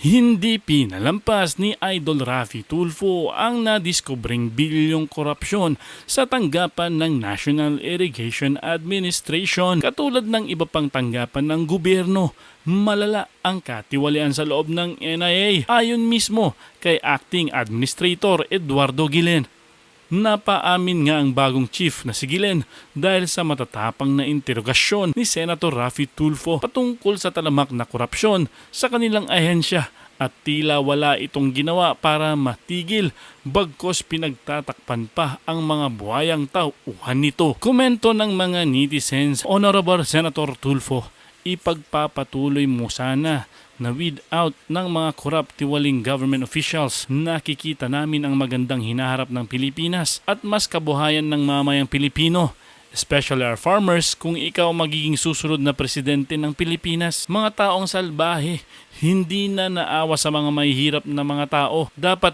Hindi pinalampas ni Idol Raffy Tulfo ang nadiskubring bilyong korupsyon sa tanggapan ng National Irrigation Administration. Katulad ng iba pang tanggapan ng gobyerno, malala ang katiwalian sa loob ng NIA ayon mismo kay Acting Administrator Eduardo Gilen. Napaamin nga ang bagong chief na si Gilen dahil sa matatapang na interogasyon ni Senator Raffy Tulfo patungkol sa talamak na korupsyon sa kanilang ahensya at tila wala itong ginawa para matigil bagkos pinagtatakpan pa ang mga buhayang tauhan nito. Komento ng mga netizens, Honorable Senator Tulfo, ipagpapatuloy mo sana na weed out ng mga corrupt tiwaling government officials. Nakikita namin ang magandang hinaharap ng Pilipinas at mas kabuhayan ng mamayang Pilipino, especially our farmers, kung ikaw magiging susunod na presidente ng Pilipinas. Mga taong salbahe, hindi na naawa sa mga mahihirap na mga tao. Dapat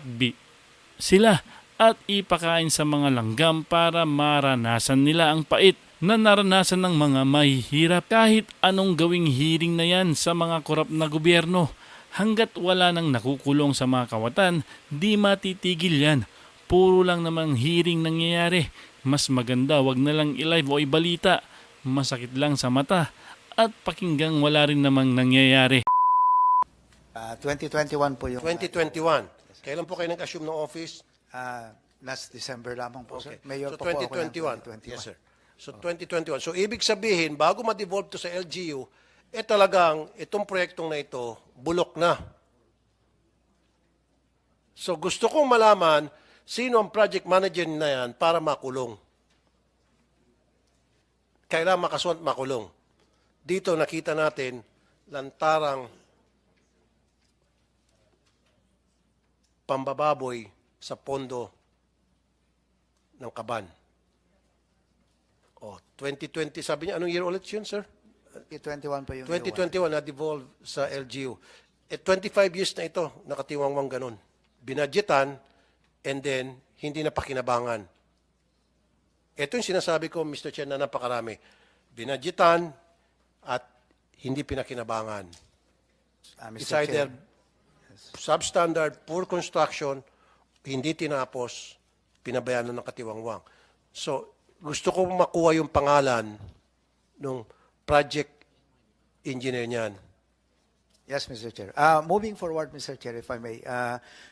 sila at ipakain sa mga langgam para maranasan nila ang pait na naranasan ng mga mahihirap. Kahit anong gawing hearing na yan sa mga korap na gobyerno, hanggat wala nang nakukulong sa mga kawatan, di matitigil yan. Puro lang namang hearing nangyayari. Mas maganda wag na lang i-live o ibalita. Masakit lang sa mata at pakinggang wala rin namang nangyayari. 2021 po yung 2021. Kailan po kayo nag-assume ng office? last December lamang po, Okay. sir. Mayor So po ako ng 2021. Yes, sir. So 2021. So ibig sabihin, bago ma-devolve to sa LGU, talagang itong proyektong na ito, bulok na. So gusto kong malaman, sino ang project manager na yan para makulong? Kailangan makasuhan at makulong. Dito nakita natin, lantarang pambababoy sa pondo ng Kaban. 2020, sabi niya, anong year ulit yun, sir? 2021 po yung 2021 na-devolve sa LGU. 25 years na ito, nakatiwangwang ganun. Binadgetan, and then, hindi na pakinabangan. Ito yung sinasabi ko, Mr. Chair, na napakarami. Binadgetan, at hindi pinakinabangan. It's Mr. either Chair. substandard, poor construction, hindi tinapos, pinabayaan ng katiwangwang. So, gusto ko makuha yung pangalan ng project engineer niyan. Yes, Mr. Chair. Moving forward, Mr. Chair, if I may,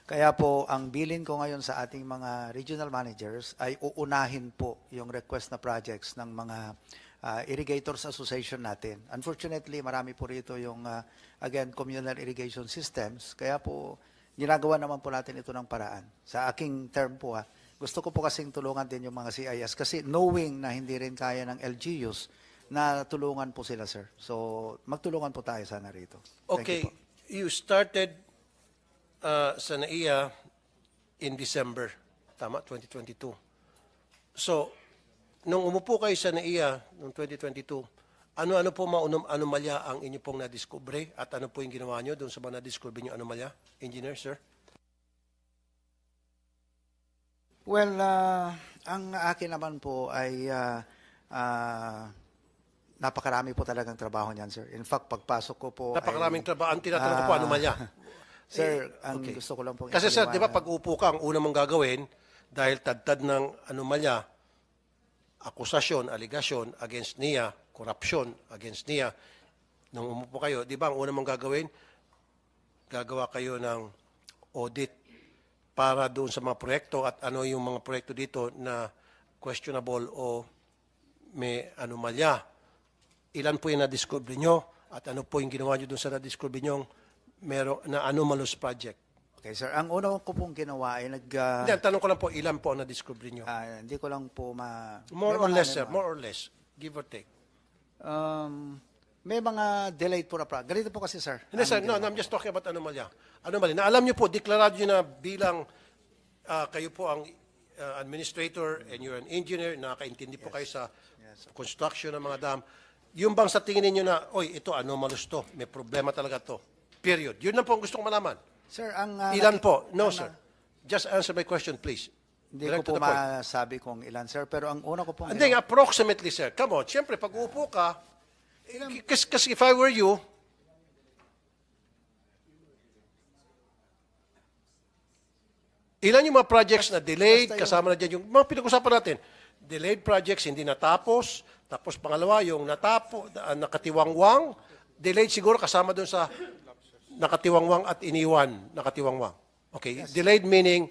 kaya po ang bilin ko ngayon sa ating mga regional managers ay uunahin po yung request na projects ng mga irrigators association natin. Unfortunately, marami po rito yung, again, communal irrigation systems. Kaya po, ginagawa naman po natin ito ng paraan. Sa aking term po, gusto ko po kasing tulungan din yung mga CIS kasi knowing na hindi rin kaya ng LGUs, na tulungan po sila, sir. So, magtulungan po tayo sana rito. Thank Okay, you po. you started sa NAIA in December, tama, 2022. So, nung umupo kayo sa NAIA noong 2022, ano-ano po anomalya ang inyo pong nadiskubre at ano po yung ginawa nyo doon sa mga nadiskubre nyo anomalya? Engineer, sir? Well, ang akin naman po ay napakarami po talagang trabaho niyan, sir. In fact, pagpasok ko po Napakaraming trabaho. Ang tinatanong ko po, anomalya. Sir, ang Okay. gusto ko lang po Kasi sir, di ba pag upo ka, ang una mong gagawin, dahil tad-tad ng anomalya, akusasyon, aligasyon against NIA, korupsyon against NIA, nung umupo kayo, di ba ang una mong gagawin, gagawa kayo ng audit para doon sa mga proyekto at ano yung mga proyekto dito na questionable o may anomalya. Ilan po yung na-discover nyo at ano po yung ginawa nyo doon sa na-discover nyo na anomalous project? Okay, sir. Ang una ko pong ginawa ay Hindi, ang tanong ko lang po, ilan po ang na-discover nyo? hindi ko lang po More may or mga- less, may sir. mga- More or less. Give or take. May mga delayed po na Ganito po kasi, sir. Hindi, sir. No, I'm just talking about anomalya. Anomalya. Na alam nyo po, deklarado nyo na bilang kayo po ang administrator and you're an engineer, nakakaintindi po kayo sa construction ng mga dam. Yung bang sa tingin ninyo na, oy, ito anomalous to, may problema talaga to. Period. Yun lang po ang gusto kong malaman. Sir, ang Ilan po? No, sir. Just answer my question, please. Hindi Direct ko to po the point. masabi kung ilan, sir. Pero ang una ko pong Hindi, approximately, sir. Come on. Siyempre, pag uupo ka, kasi if I were you, Ilan yung mga projects na delayed, basta yung- kasama na dyan yung mga pinag-usapan natin. Delayed projects, hindi natapos. Tapos pangalawa, yung nakatiwangwang. Delayed siguro kasama dun sa nakatiwangwang at iniwan, nakatiwangwang. Okay, delayed meaning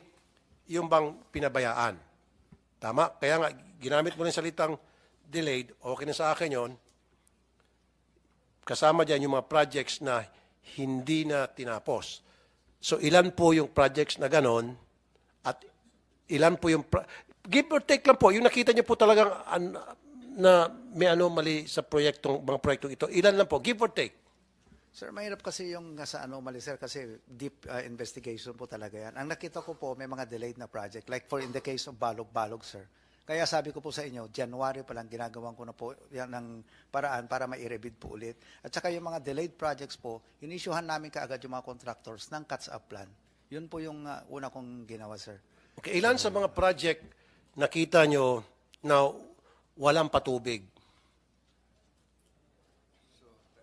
yung bang pinabayaan. Tama? Kaya nga, ginamit mo rin salitang delayed, okay na sa akin yon. Kasama dyan yung mga projects na hindi na tinapos. So, ilan po yung projects na ganon at ilan po yung... give or take lang po, yung nakita niyo po talagang na may anomaly sa mga proyektong ito, ilan lang po, give or take. Sir, mahirap kasi yung sa anomaly, sir, kasi deep investigation po talaga yan. Ang nakita ko po, may mga delayed na project. Like in the case of Balog-Balog, sir. Kaya sabi ko po sa inyo, January pa lang ginagawan ko na po yan ng paraan para mai-rebid po ulit. At saka yung mga delayed projects po, inisyuhan namin kaagad yung mga contractors ng catch-up plan. Yun po yung una kong ginawa, sir. Okay, ilan sa mga project nakita nyo na walang patubig?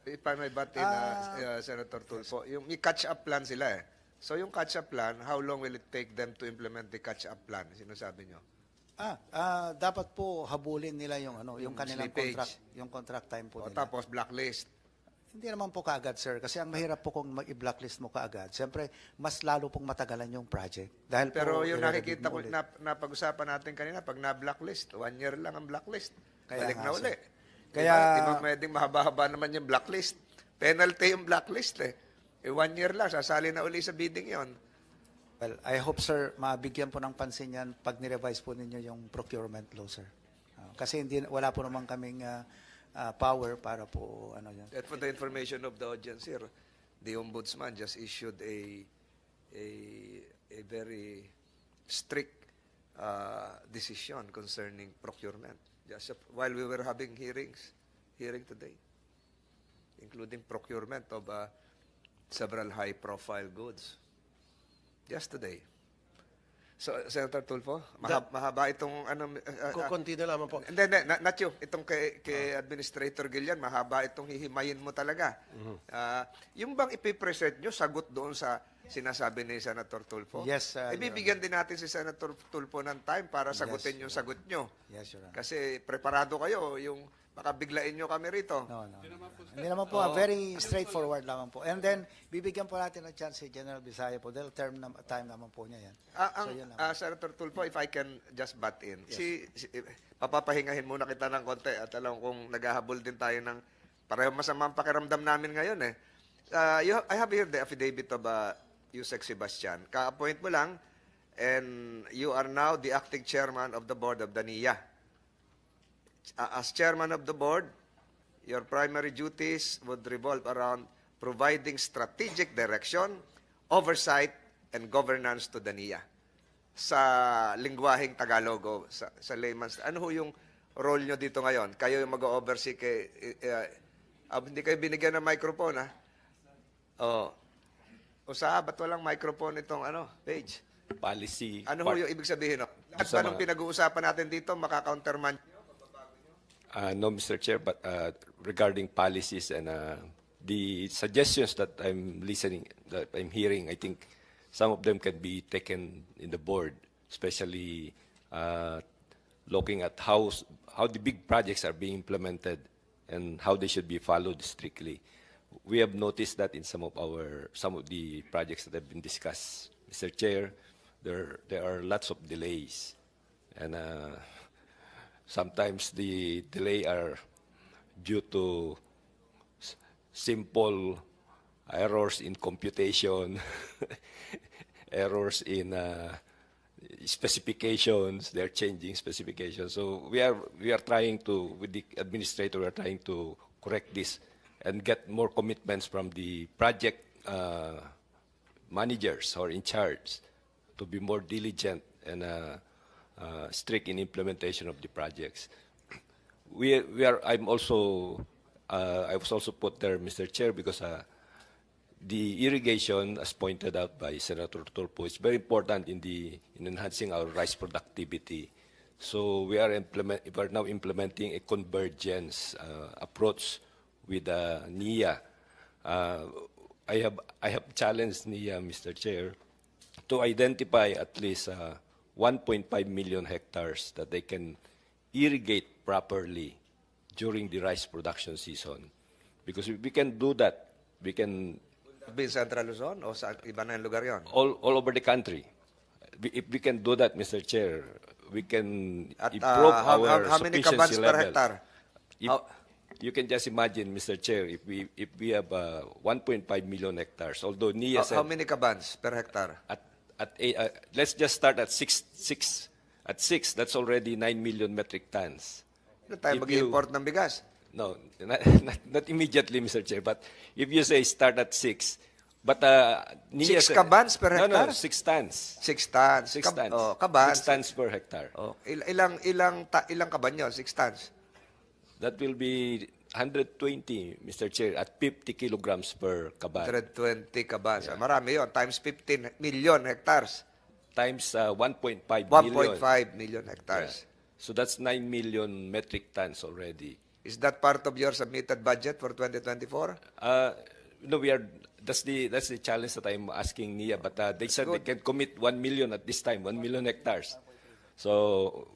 If I may butt in, Senator Tulfo, yung may catch-up plan sila eh. So yung catch-up plan, how long will it take them to implement the catch-up plan? Sinasabi nyo? Dapat po habulin nila yung yung kanilang slippage. contract time po O nila. tapos blacklist. Hindi naman po kaagad, sir, kasi ang mahirap po kung mag-i-blacklist mo kaagad. Siyempre, mas lalo pong matagalan yung project. Dahil Pero po, yung i-rebid nakikita mo ko, ulit. napag-usapan natin kanina, pag na-blacklist, 1 year lang ang blacklist. Kaya Balik nga, na uli. sir. Kaya- Di ba pwedeng mahaba-haba naman yung blacklist? Penalty yung blacklist eh. 1 year lang, sasali na uli sa bidding yon. Well, I hope, sir, mabigyan po ng pansin yan pag nirevise po ninyo yung procurement law, sir. Kasi wala po naman kaming power para po yan. And for the information of the audience here, the Ombudsman just issued a very strict decision concerning procurement. Just while we were having hearing today, including procurement of several high-profile goods. Just today. So, Senator Tulfo, mahaba itong Konti na lamang po. hindi, not you. Itong kay Administrator Gillian, mahaba itong hihimayin mo talaga. Yung bang ipipresent nyo, sagot doon sa sinasabi ni Senator Tulfo? Yes, Your Ibibigyan din natin si Senator Tulfo ng time para sagutin yung sagot nyo. Yes, Your Honor. Kasi preparado kayo, yung baka biglain nyo kami rito. No. Hindi naman po. Very straightforward lamang po. And then, bibigyan po natin ng chance si General Bisaya po. Dahil time naman po niya yan. Yun lang. Senator Tulfo, if I can just butt in. Papapahingahin muna kita ng konti at alam kung naghahabol din tayo ng pareho masamang pakiramdam namin ngayon eh. I have here the affidavit of Yusek Sebastian. Ka-appoint mo lang and you are now the acting chairman of the board of the NIA. As chairman of the board, your primary duties would revolve around providing strategic direction, oversight, and governance to the NIA. Sa lingwaheng Tagalog o sa layman's, ano ho yung role nyo dito ngayon? Kayo yung mag-oversee kay... hindi kayo binigyan ng microphone, ha? Ba't walang microphone itong page? Policy. Ano ho yung ibig sabihin? At anong pinag-uusapan natin dito, maka-counterman? No, Mr. Chair, but regarding policies and the suggestions that I'm listening, that I'm hearing, I think some of them can be taken in the board, especially looking at how the big projects are being implemented and how they should be followed strictly. We have noticed that in some of the projects that have been discussed, Mr. Chair, there are lots of delays, and sometimes the delay are due to simple errors in computation, errors in specifications. They're changing specifications. So we are trying to, with the administrator, we are trying to correct this and get more commitments from the project managers who are in charge to be more diligent and strict in implementation of the projects. I was also put there, Mr. Chair, because the irrigation, as pointed out by Senator Tulfo, is very important in enhancing our rice productivity. So we are now implementing a convergence approach with NIA. I have challenged NIA, Mr. Chair, to identify at least 1.5 million hectares that they can irrigate properly during the rice production season. Because if we can do that, we can Bin Central Luzon o sa iba na yung lugar yon? all over the country. If we can do that, Mr. Chair, we can At improve our how many sufficiency kabans per level. hectare? If, you can just imagine, Mr. Chair, if we have 1.5 million hectares, although NIA said How many kabans per hectare? let's just start at six. At 6, that's already 9 million metric tons. Ano tayo If you- mag-import ng bigas? No, not immediately, Mr. Chair. But if you say start at 6, but NIA 6 kabans per No, hectare? 6 tons. 6 tons. 6 tons. Kabans. 6 tons per hectare. Oh, ilang kaban yun? 6 tons. That will be 120, Mr. Chair, at 50 kilograms per kaban. 120 kabans. Marami yon. Times 15 million hectares. Times 1.5 million. 1.5 million hectares. So that's 9 million metric tons already. Is that part of your submitted budget for 2024? No, that's the challenge that I'm asking NIA, but they said they can commit 1 million at this time, 1 million hectares. So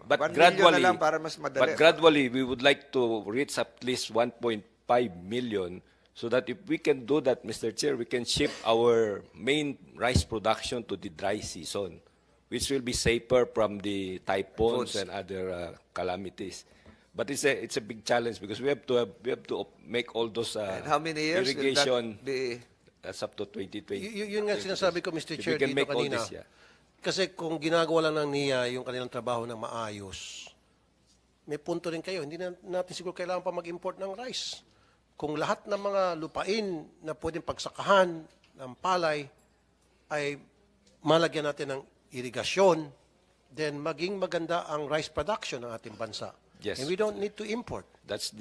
but 1 million gradually, na lang para mas madali. but gradually we would like to reach at least 1.5 million, so that if we can do that, Mr. Chair, we can shift our main rice production to the dry season, which will be safer from the typhoons Foods. and other calamities. But it's a big challenge because we have to make all those And how many years irrigation. will that be? That's up to 2020. Yun nga sinasabi ko, Mr. If Chair, we can dito make all kanina. this, yeah. Kasi kung ginagawa lang ng NIA yung kanilang trabaho ng maayos, may punto rin kayo. Hindi na natin siguro kailangan pa mag-import ng rice. Kung lahat ng mga lupain na pwedeng pagsakahan ng palay ay malagyan natin ng irigasyon, then maging maganda ang rice production ng ating bansa. Yes. And we don't need to import. That's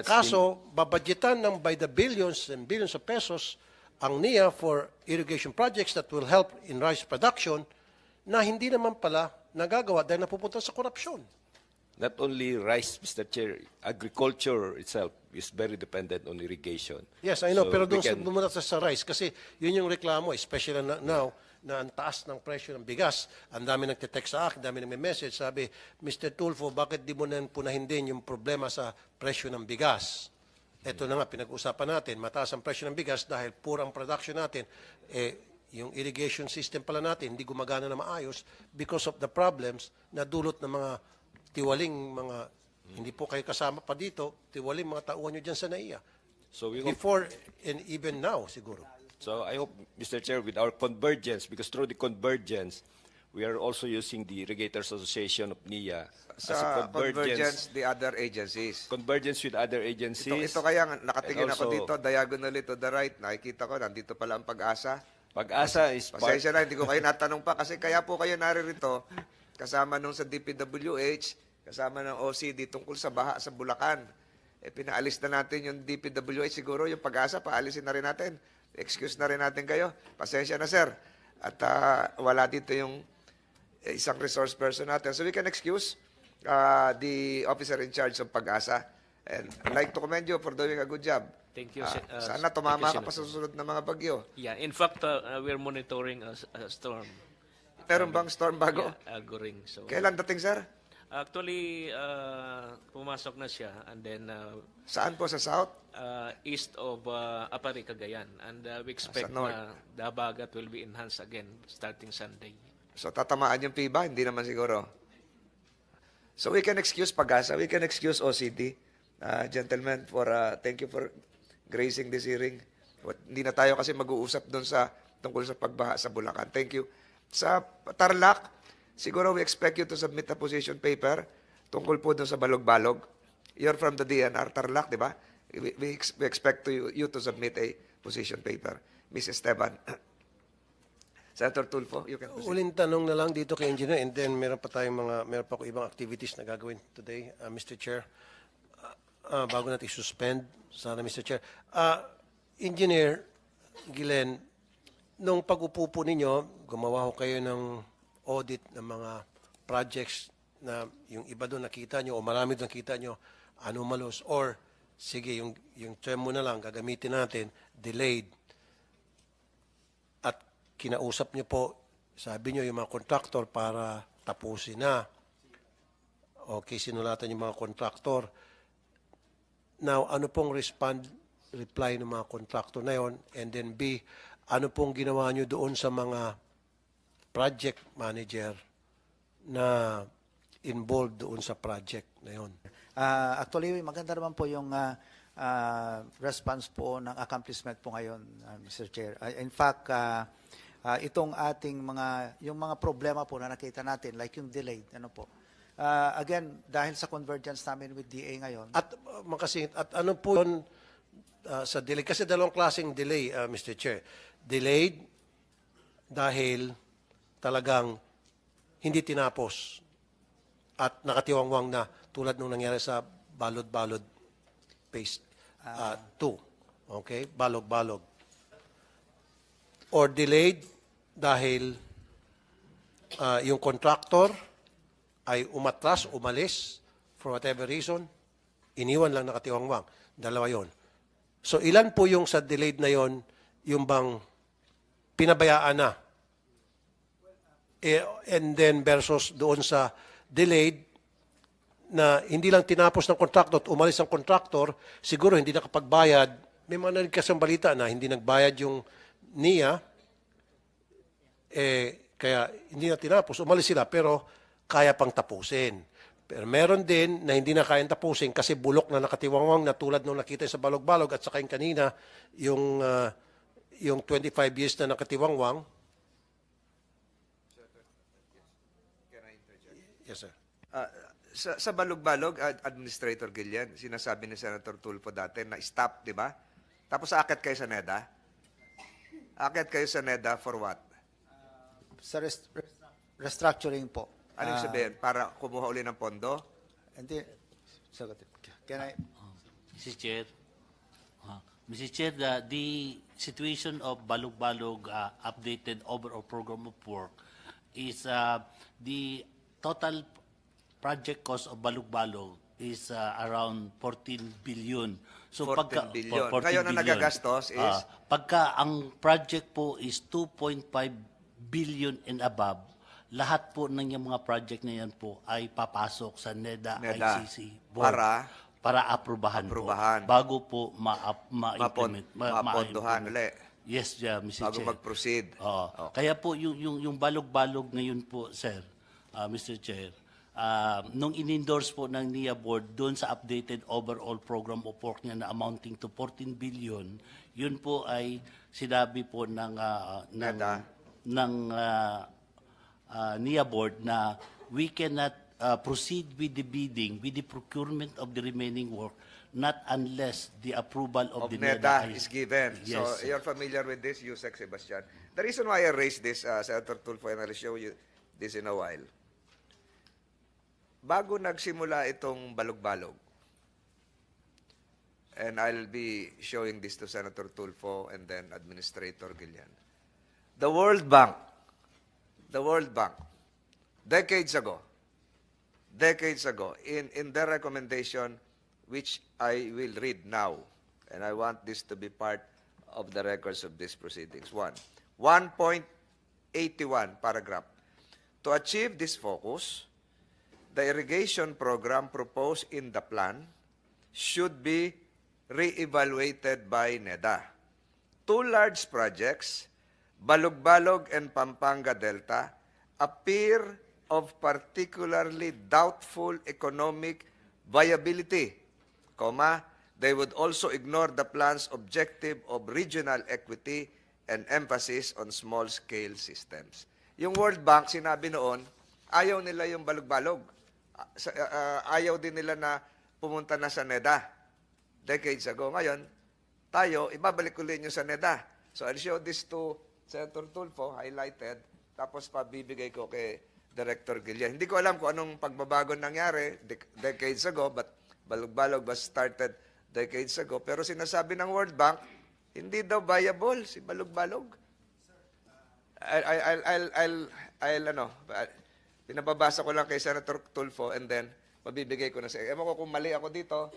Kaso, babadgetan ng by the billions and billions of pesos ang NIA for irrigation projects that will help in rice production na hindi naman pala nagagawa dahil napupunta sa korupsyon. not only rice, Mr. Chair, agriculture itself is very dependent on irrigation. Yes, I know. So Pero we doon can- muna sa rice kasi yun yung reklamo, especially now na ang taas ng presyo ng bigas. Ang dami nagte-text sa akin, ang dami nagme-message. Sabi, Mr. Tulfo, bakit di mo na punahin din yung problema sa presyo ng bigas? Ito na nga, pinag-usapan natin, mataas ang presyo ng bigas dahil purang production natin, yung irrigation system pala natin hindi gumagana na maayos because of the problems na dulot ng mga tiwaling mga, hindi po kayo kasama pa dito, tiwaling mga tauhan nyo dyan sa NAIA. So we hope, Before and even now, siguro. so I hope, Mr. Chair, with our convergence, because through the convergence, we are also using the Irrigators Association of NIA as a Sa convergence, the other agencies. convergence with other agencies. Ito kaya, nakatingin And ako also- dito, diagonally to the right, nakikita ko, nandito pala ang Pag-asa. Pag-asa is part, Pasensya na, hindi ko kayo natanong pa kasi kaya po kayo naririto kasama nung sa DPWH, kasama ng OCD tungkol sa baha sa Bulacan. Pinaalis na natin yung DPWH siguro, yung Pag-asa, paalisin na rin natin. Excuse na rin natin kayo. Pasensya na, sir. At wala dito yung isang resource person natin. So we can excuse the officer in charge of Pag-asa. And I'd like to commend you for doing a good job. Thank you, Sana tumama thank you, ka pa sa Senator. susunod na mga bagyo. Yeah, in fact, we're monitoring a storm. Meron bang storm bago? Yeah, Algoring. So Kailan dating, sir? actually, pumasok na siya, and then Saan po sa south? east of Apari, Cagayan, and we expect north. na the Habagat will be enhanced again starting Sunday. So tatamaan yung FIBA? Hindi naman siguro. So we can excuse Pag-asa, we can excuse OCD. Gentlemen, thank you for gracing this hearing. Hindi na tayo kasi mag-uusap doon sa tungkol sa pagbaha sa Bulacan. Thank you. Sa Tarlac, siguro we expect you to submit a position paper tungkol po doon sa Balog-Balog. You're from the DNR Tarlac, di ba? We expect you to submit a position paper. Ms. Esteban. Senator Tulfo, you can proceed. Uling tanong na lang dito kay Engineer and then meron pa ako ibang activities na gagawin today, Mr. Chair. Bago natin suspend, sana Mr. Chair. Engineer Gilen, nung pag-upo po ninyo, gumawa ko kayo ng audit ng mga projects na yung iba doon nakita nyo o marami doon nakita nyo anomalous or sige, yung term mo na lang gagamitin natin, delayed. At kinausap niyo po, sabi niyo yung mga kontraktor para tapusin na. Okay, sinulatan yung mga kontraktor. Now, ano pong reply ng mga kontraktor na yon? And then B, ano pong ginawa niyo doon sa mga project manager na involved doon sa project na yon? Actually, maganda naman po yung response po ng accomplishment po ngayon, Mr. Chair. In fact, itong ating yung mga problema po na nakita natin, like yung delayed, ano po. Again, dahil sa convergence namin with DA ngayon. At makasingit, at ano po yun sa delay? Kasi dalawang klaseng delay, Mr. Chair. Delayed dahil talagang hindi tinapos at nakatiwangwang na tulad nung nangyari sa balod-balod phase 2. Okay? Balog-balog. Or delayed dahil yung contractor ay umatras, umalis, for whatever reason, iniwan lang nakatiwangwang. Dalawa yon. So ilan po yung sa delayed na yon, yung bang pinabayaan na? And then versus doon sa delayed na hindi lang tinapos ng kontraktor at umalis ang kontraktor, siguro hindi nakapagbayad. May mga narinig kasang balita na hindi nagbayad yung NIA, kaya hindi na tinapos, umalis sila, pero kaya pang tapusin. Pero meron din na hindi na kayang tapusin kasi bulok na nakatiwangwang na tulad nung nakita sa balog-balog at saka yung kanina, yung 25 years na nakatiwangwang. Yes, sir. Sa balog-balog, Administrator Gillian, sinasabi ni Senator Tulfo dati na stop, di ba? Tapos aakyat kayo sa NEDA? Aakyat kayo sa NEDA for what? Sa restructuring po. Anong sabihin? Para kumuha uli ng pondo? Hindi, sagot. Can I? Mr. Chair, Mr. Chair, the situation of Balog-Balog updated overall program of work is the total project cost of Balog-Balog is around 14 billion. So 14 billion. 14 Kayo na billion. nagagastos is? Pagka ang project po is 2.5 billion and above, lahat po ng yung mga project na yan po ay papasok sa NEDA. ICC board para aprubahan po bago po ma-implement. Mapondohan ulit. Yes, yeah, Mr. Bago Chair. mag-proceed. Okay. Kaya po yung balog-balog ngayon po, sir, Mr. Chair, nung in-endorse po ng NIA board doon sa updated overall program of work niya na amounting to 14 billion, yun po ay sinabi po ng NIA board na we cannot proceed with the bidding, with the procurement of the remaining work, not unless the approval of the NEDA is given. Yes, So, you're familiar with this, Yusek Sebastian. The reason why I raised this, Senator Tulfo, and I'll show you this in a while. Bago nagsimula itong balog-balog, and I'll be showing this to Senator Tulfo and then Administrator Gillian. The World Bank, decades ago, in their recommendation, which I will read now, and I want this to be part of the records of these proceedings. 1.81 paragraph. To achieve this focus, the irrigation program proposed in the plan should be re-evaluated by NEDA. Two large projects, Balog-Balog and Pampanga Delta, appear of particularly doubtful economic viability, they would also ignore the plan's objective of regional equity and emphasis on small-scale systems. Yung World Bank, sinabi noon, ayaw nila yung balog-balog. Ayaw din nila na pumunta na sa NEDA decades ago. Ngayon, tayo, ibabalik ulit nyo sa NEDA. So I'll show this to Senator Tulfo, highlighted, tapos pabibigay ko kay Director Gillian. Hindi ko alam kung anong pagbabago nangyari decades ago, but balog-balog was started decades ago. Pero sinasabi ng World Bank, hindi daw viable si balog-balog. Pinababasa ko lang kay Senator Tulfo and then mabibigay ko na sa ewan ko kung mali ako dito,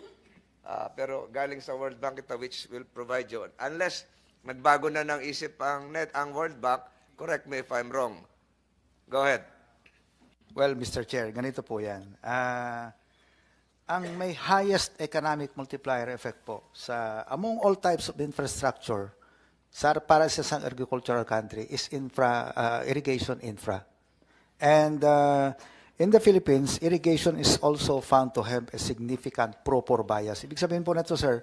pero galing sa World Bank ito which will provide you. Unless nagbago na ng isip ang World Bank, Correct me if I'm wrong. Go ahead. Well, Mr. Chair, ganito po yan. Ang may highest economic multiplier effect po among all types of infrastructure para sa isang agricultural country is irrigation infra. And in the Philippines, irrigation is also found to have a significant pro-poor bias. Ibig sabihin po na ito, sir,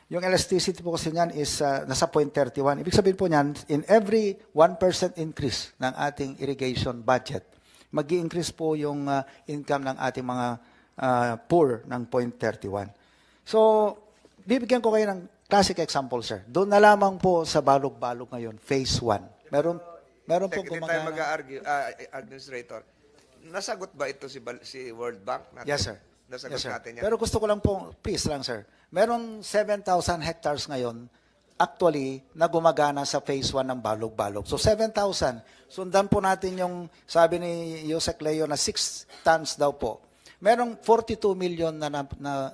yung elasticity po kasi niyan is nasa 0.31. Ibig sabihin po niyan, in every 1% increase ng ating irrigation budget, mag-i-increase po yung income ng ating mga poor ng 0.31. So, bibigyan ko kayo ng classic example, sir. Doon na lamang po sa balog-balog ngayon, phase 1. Meron po Hindi tayo gumagana. mag-argue, Administrator. Nasagot ba ito si World Bank? Natin? Yes, sir. Nasagot Yes, sir. natin yan. Pero gusto ko lang po, please lang, sir. Merong 7,000 hectares ngayon, actually, na gumagana sa phase 1 ng balog-balog. So, 7,000. Sundan po natin yung sabi ni Yusek Leo na 6 tons daw po. Merong 42 million na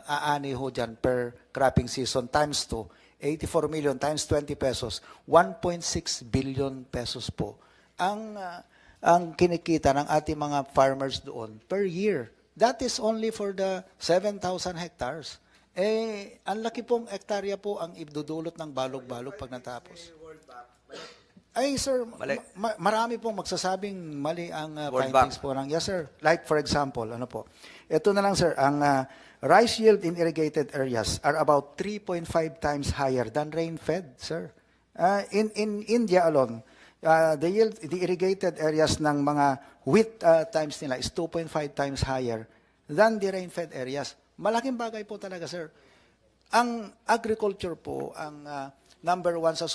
aani ho dyan per cropping season times 2. 84 million times 20 pesos. 1.6 billion pesos po ang kinikita ng ating mga farmers doon per year. That is only for the 7,000 hectares. Ang laki pong hektarya po ang idudulot ng balog-balog pag natapos. Ay, sir, marami pong magsasabing mali ang findings po ng, yes, sir. Like, for example, ano po, ito na lang, sir, ang rice yield in irrigated areas are about 3.5 times higher than rain-fed, sir. In India alone, the irrigated areas ng mga wheat times nila is 2.5 times higher than the rain-fed areas. Malaking bagay po talaga, sir. Ang agriculture po, ang number 1 sa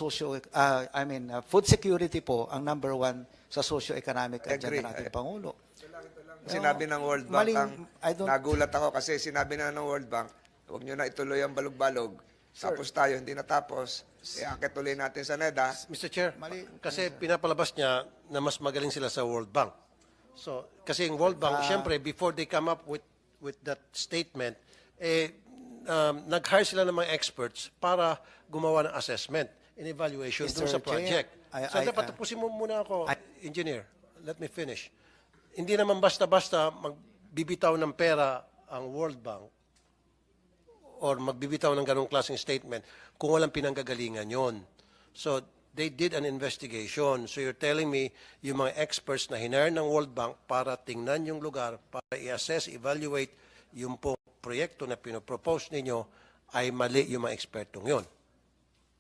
food security po, ang number 1 sa socio-economic agenda ng ating Pangulo. Sinabi ng World Bank, nagulat ako kasi sinabi na ng World Bank, huwag nyo na ituloy ang balog-balog. Tapos tayo, hindi natapos. Akit tuloy natin sa NEDA. Mr. Chair, kasi pinapalabas niya na mas magaling sila sa World Bank. So, kasi yung World Bank, syempre, before they come up with that statement, nag-hire sila ng mga experts para gumawa ng assessment and evaluation dun sa project. So, dapat tapusin mo muna ako, engineer. Let me finish. Hindi naman basta-basta magbibitaw ng pera ang World Bank or magbibitaw ng ganong klaseng statement kung walang pinanggagalingan yon. So, they did an investigation. So, you're telling me yung mga experts na hinire ng World Bank para tingnan yung lugar, para i-assess, evaluate yung pong proyekto na pinopropose ninyo ay mali yung mga ekspertong yon.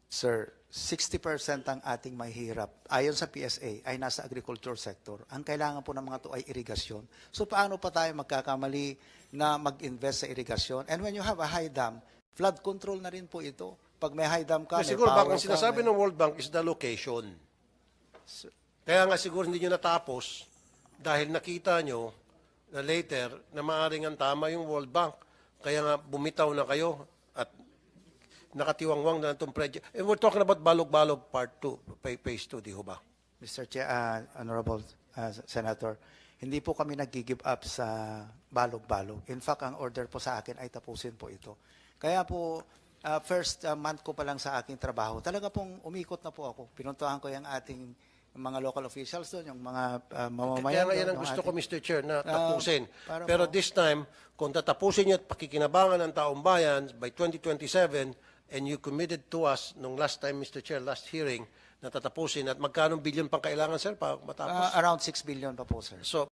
Sir, 60% ang ating mahihirap, ayon sa PSA, ay nasa agriculture sector. Ang kailangan po ng mga to ay irigasyon. So paano pa tayo magkakamali na mag-invest sa irigasyon? And when you have a high dam, flood control na rin po ito. Pag may high dam ka, may Siguro power ang sinasabi ng World Bank is the location. Kaya nga siguro hindi nyo natapos dahil nakita nyo na later na maaaring ang tama yung World Bank. Kaya nga bumitaw na kayo at nakatiwangwang na itong project. And we're talking about Balog-Balog Part 2, Phase 2, di ho ba? Mr. Chair, Honorable Senator, hindi po kami nag-give up sa balog-balog. In fact, ang order po sa akin ay tapusin po ito. Kaya po, first month ko pa lang sa aking trabaho, talaga pong umikot na po ako. Pinuntahan ko yung ating mga local officials doon, yung mga mamamayan. Kaya nga yan ang gusto ko, Mr. Chair, na tapusin. Pero this time, kung tatapusin nyo at pakikinabangan ng taong bayan by 2027, and you committed to us nung last time, Mr. Chair, last hearing, na tatapusin at magkano billion pang kailangan, sir, para matapos? Around 6 billion pa po, sir. So,